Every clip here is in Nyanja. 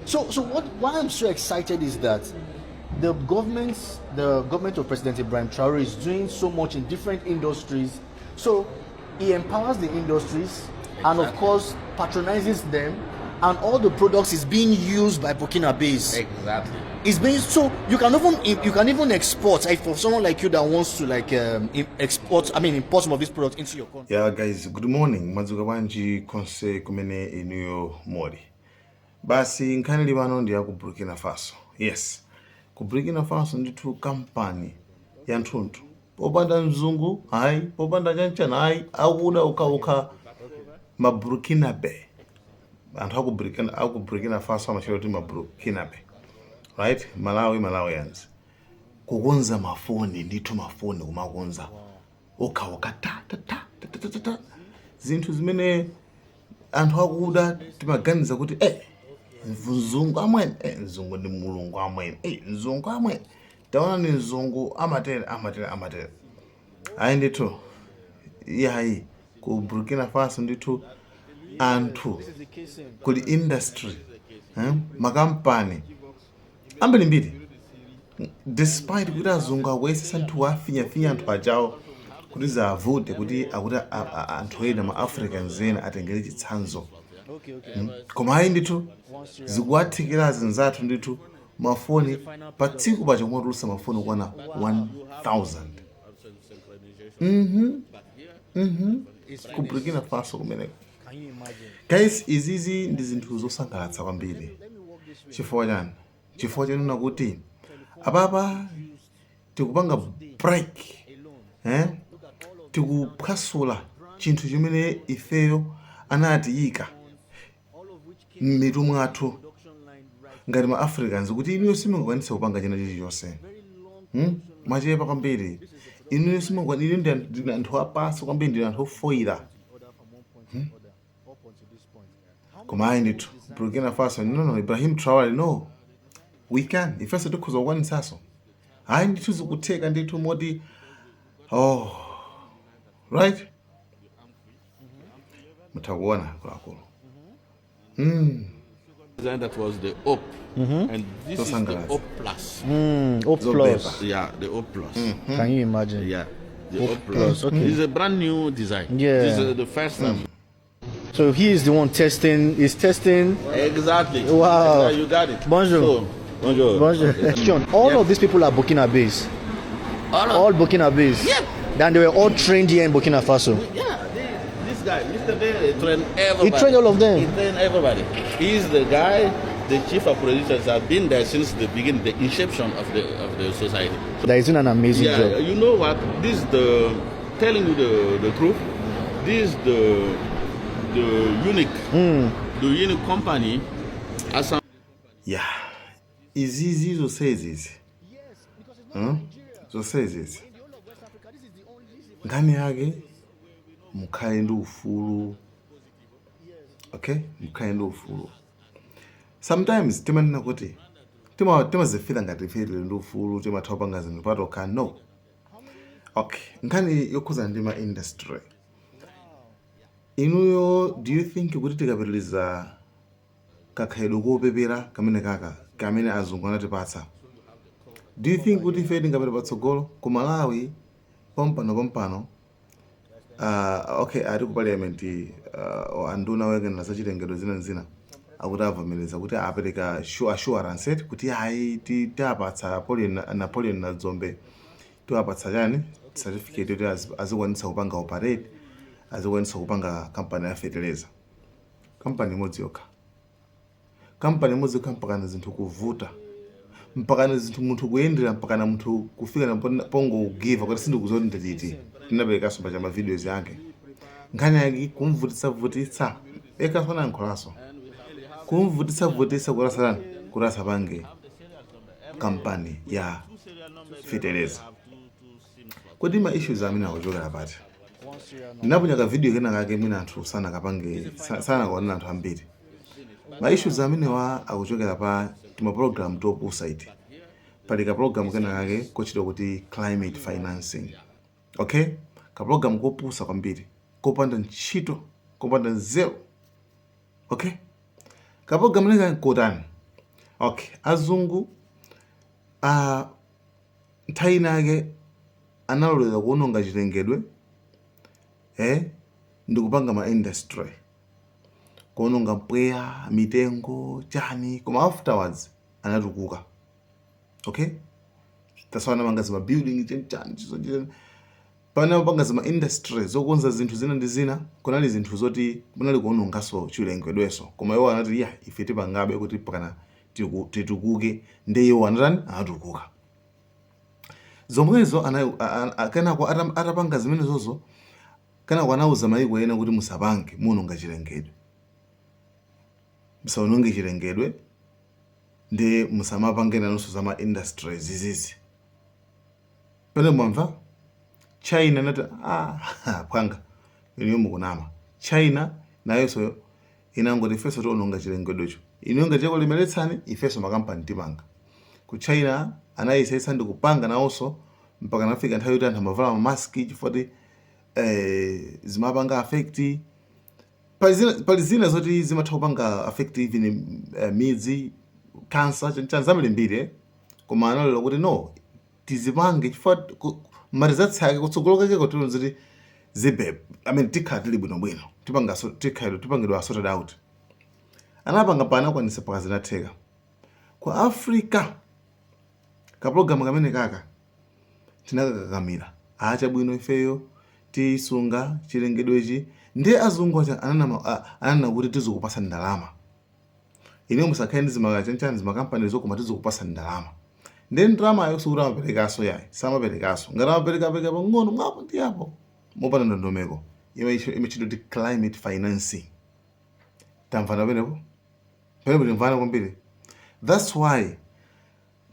So why I'm so excited is that the government of President Ibrahim Traore is doing so much in different industries. So he empowers the industries and of course patronizes them, and all the products is being used by Burkinabes. Exactly. It's being so you can even export, like for someone like you that wants to import some of these products into your country. Yeah, guys, good morning. Madzuka wanji konse kumene inuyo mori. Basi nkhani libano ndi ya ku Burkina Faso. Yes. Ku Burkina Faso ndithu kampani ya nthunthu. Popanda mzungu, hayi, popanda chanchana, hayi, akuda uka ma Burkinabe. Anthu aku Burkina Faso amachita kuti ma Burkinabe. Right? Malawians. Kukonza mafoni ndithu mafoni kumakonza. Uka ta zinthu zimene anthu akuda timaganiza kuti mzungu amwene mzungu ndi mulungu amwene mzungu amwene taona ni mzungu amatere ayi ndithu iyayi ku Burkina Faso ndithu anthu kuli industry makampani ambirimbiri despite kuti azungu akuyesesa anthu afinya anthu ajawo kuti zavute kuti akuti anthu ena ma Africans ena atengere chitsanzo. Koma ayi ndithu zikuwathikira zinzathu ndithu mafoni pa tsiku pacha kumatulutsa mafoni kwana 1000. Ku Burkina Faso kumeneko. Guys, izizi ndi zinthu zosangalatsa kwambiri. Chifukwa chani? Chifukwa chanena kuti apapa tikupanga break tikuphwasula chinthu chimene ifeyo anatiyika m'mitu mwathu ngati ma Africans kuti inuyo simungakwanitsa kupanga china chilichonse. Mwachepa kwambiri. Inuyo simungakwanitsa, ndi anthu apansi kwambiri, ndi anthu ofoira. Koma ayi ndithu Burkina Faso no Ibrahim Traore no. We can. Ifeso tikhoza kukwanitsaso. Ayi ndithu zikutheka ndithu moti right? Mutakuona kulakulu. That was the OP. And this is the OP Plus. OP Plus. Yeah, the OP Plus. Can you imagine? Yeah, the OP Plus. Okay. It's a brand new design. Yeah. This is the first time. So he is the one testing. He's testing. Exactly. Wow. You got it. Bonjour. So, bonjour. Okay. John, all of these people are Burkinabes. All Burkinabes. Yeah. Then they were all trained here in Burkina Faso. Yeah, this guy, Mr. Day, trained everybody. He trained all of them. He trained everybody. He's the guy, the chief of producers have been there since the beginning, the inception of the society. That is doing an amazing job. You know what? This is telling you the truth. This is the unique company. Yeah. Izizi zosezi. Zosezi. Ngani yake mukhale ndi ufulu. Okay? Mukhale ndi ufulu. Sometimes timanena kuti timazifila ngati ifile ndi ufulu timathawa panga zinthu patoka. No. Okay. Ngani yokhuza ndi ma industry. Inuyo, do you think kuti tikapitiliza kakhaidwe kopepera kamene azungu anatipatsa? Do you think kuti ife tingapita patsogolo ku Malawi pompano okay, ari ku parliament anduna wekena zachitengedwe zina akuti avomereza kuti apereka assurance kuti hayi tiapatsa Napoleon na Dzombe tiapatsa chani certificate kuti azikwanitsa kupanga operate, azikwanitsa kupanga company ya fertilizer. Company imodzi yokha. Company imodzi yokha mpakana zinthu kuvuta. Mpakana zinthu munthu kuyendera, mpakana munthu kufika na pongo ugiva kuti sindikuziona ndititi. Tinabereka somba cha ma videos yake. Nkhani yake kumvutitsa ekafana nkholaso. Kumvutitsa kurasa pange company ya fertilizer. Kodi ma issues amene akuchokera pati. Ndinaponya video kena kake mwina anthu sana kapange sana kuona anthu ambiri. Ma issues amene akuchokera pa tima program top site. Pali ka program kena kake kochita kuti climate financing. Okay? Ka program kopusa kwambiri. Kopanda ntchito, kopanda zero. Okay? Ka program neka kotani. Okay, azungu nthawi inake analolera kuononga chilengedwe ndikupanga ma industry, kuononga mpweya, mitengo, chani, koma afterwards anatukuka. Okay, that's why anapanga zima building chani panapanga zima industry zokonza zinthu zina ndi zina, kunali zinthu zoti kunali kuonongaso chilengedweso, koma iwo anati ife tipangabe kuti pakana titukuke, ndi iwo anatukuka. Zomwezo kenako atapanga zimenezozo, kenako anauza mayiko ena kuti musapange muononga chilengedwe, musaononge chilengedwe, ndi musamapange nanonso zama industries izizi. Pene mwamva China nati pwanga iniyo mukunama. China nayonso inangoti ifeso tiononga chilengedwecho, inonga chako limeletsani ifeso makampani tipanga. Ku China anayisetsa ndi kupanga nawonso mpaka nafika nthawi yoti anthu amavala mamaski chifukwa zimapanga affect. Pali zina zoti zimatha kupanga affect even midzi, cancer, chanzamile mbiri, koma analera kuti no, tizipange chifukwa marizatsi ake kutsogolo kake kuti ziti zibe, tikhala tili bwinobwino, tipangidwa sorted out. Anapanga pana kwanisa paka zinatheka. Kwa Africa kapulogalamu kamene kaka tinakakamira chabwino ifeyo tisunga chilengedwechi, ndi azungu anana kuti tizikupasa ndalama. Ine musakhale ndi zimakanchanchani zimakampani zokoma tizikupasa ndalama, ndi ndalama ayo sikuti amaperekaso yayi, samaperekaso. Ngati amapereka pang'ono mwapo ndi apo mopanda ndondomeko, imachidwa ti climate financing. Tamvana penepo timvana kwambiri. That's why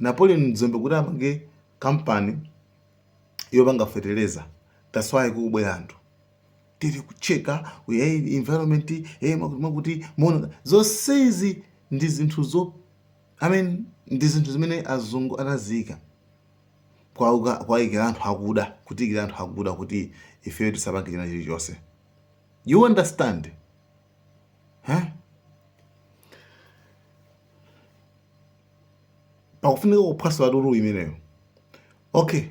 Napoleon Nzombe kuti apange kampani yopanga fertilizer. That's why kubwera anthu tiri kucheka environment makuti mono zonsezi ndi zinthu ndi zinthu zimene azungu anazika kwaikira anthu akuda, kutikira anthu akuda kuti ifeyo tisapange china chilichonse. You understand? Pakufunika kuphwasula lulu imeneyo. Okay,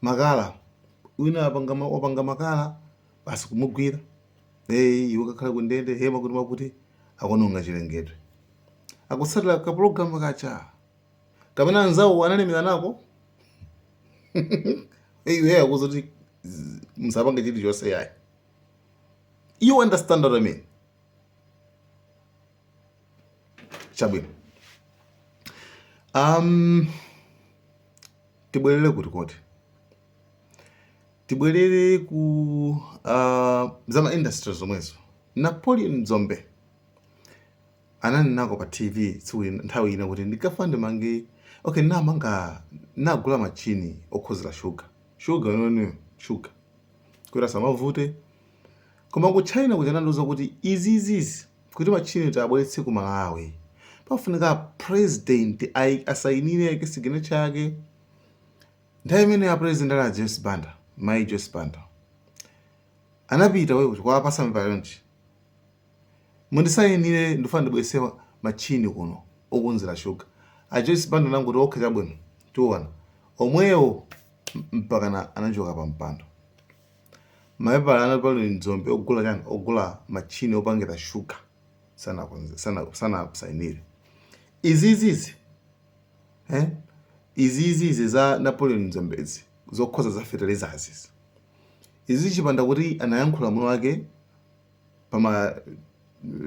makala wina wapanga makala basi kumugwira iwe kakhala kundende makuti akononga chilengedwe, akutsatira kapulogalamu kacha kapena anzawo analemera nako iwe akuzoti musapange chilichonse yayi. You understand what I mean? Chabwino. Tibwerere kuti tibwerere ku zama industries zomwezo. Napoleon Nzombe anani nako pa TV nthawi ina kuti ndikafande mangi nagula machini okhozera sugar kuti asamavute. Koma ku China kuti anandiuza kuti izizizi kuti machini tabweretse ku Malawi pafunika president asayinire signature chake. Nthawi imene ya president ala Joyce Banda, Mai Joyce Banda anapita kuti kwapasa mipalonchi mundisayinire ndifuna ndibwese machini kuno okonzera sugar. A Joyce Banda nanguti okhe chabwino tiona omwewo mpaka anachoka pa mpando. Mapepala Napoleon Nzombe ogula machini opangira sugar sana kusayinire. Izizi za Napoleon Nzombe zokhoza za fertilizers izi chipanda kuti anayankhula muno wake pama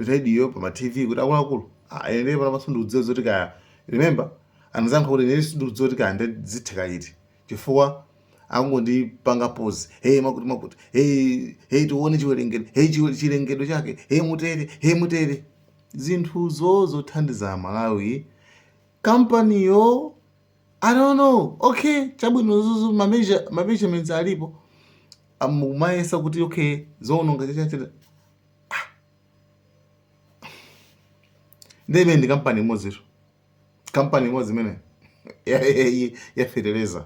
radio pama TV kuti akuluakulu ene pana masundu udziwe zoti kaya remember anazankha kuti ine sundu udziwe kuti kaya ndizitheka iti chifukwa akungondipanga pose makuti tione chilengedwe chilengedwe chake mutere zinthu zothandiza Malawi. Kampaniyo I don't know. Okay, chabwino zuzu measurements alipo amumayesa kuti okay zononga chacha ndebe ndi kampani imodzi imene ya fertilizer.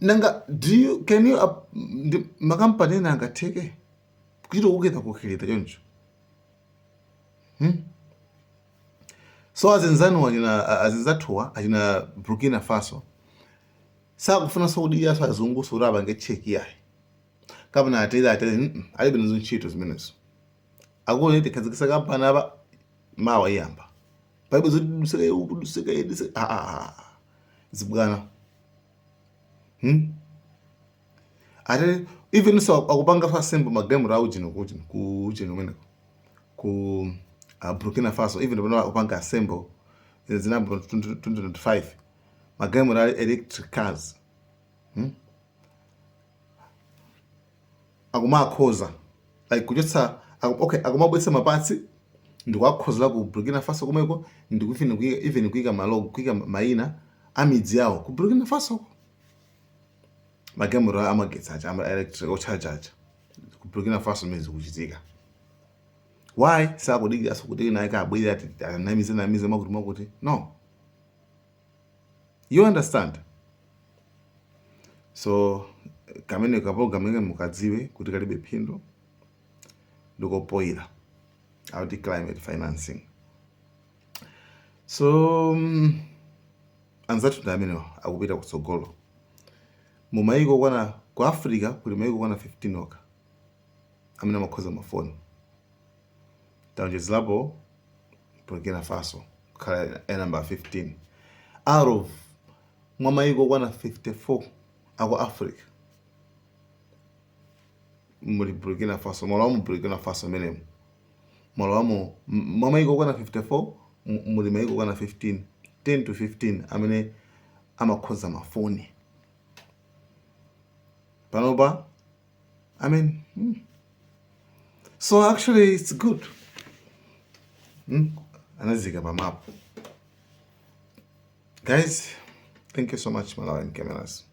Nanga can you makampani nanga teke kuchita kuketa choncho. So azinzanu azinzathuwa achina Burkina Faso sakufuna sokudikiraso azungu suraba ngecheki yayi kapena atele alibe nazo ntchito zimenezo akuone kuti khazikisa kampani apa mawa iyamba paibe zoduseka zibwana ate even so akupanga fa sembo magemu rawo kujino meneko ku Burkina Faso even when akupanga sembo zinamba 2025 magemu ra electric cars akumakhoza like kuchotsa okay akumabwesa mapatsi ndikuakhoza ku Burkina Faso komweko ndikufina even kuika malogo kuika maina amidzi yawo ku Burkina Faso magemura amagetsi acha ama electric ocharge ku Burkina Faso mezi kuchitika why sakudikira naye kabwira ati anamize makuti no, you understand. So kamene kapogamenga mukadziwe kuti kalibe phindu ndikopoira auti climate financing. So anzathu ndamene akupita kutsogolo mumaiko kwana ku Africa kuli maiko kwana 15 oka amene amakhoza mafoni taonjezapo Burkina Faso khala number 15 out of mwamaiko kwana 54 ako Africa muli Burkina Faso mwalamu Burkina Faso menemu mwalamu mwamaiko kwana 54 muli maiko kwana 10 to 15 amene amakhoza mafoni panopa so actually it's good anazika pa map. Guys, thank you so much, Malawian cameras.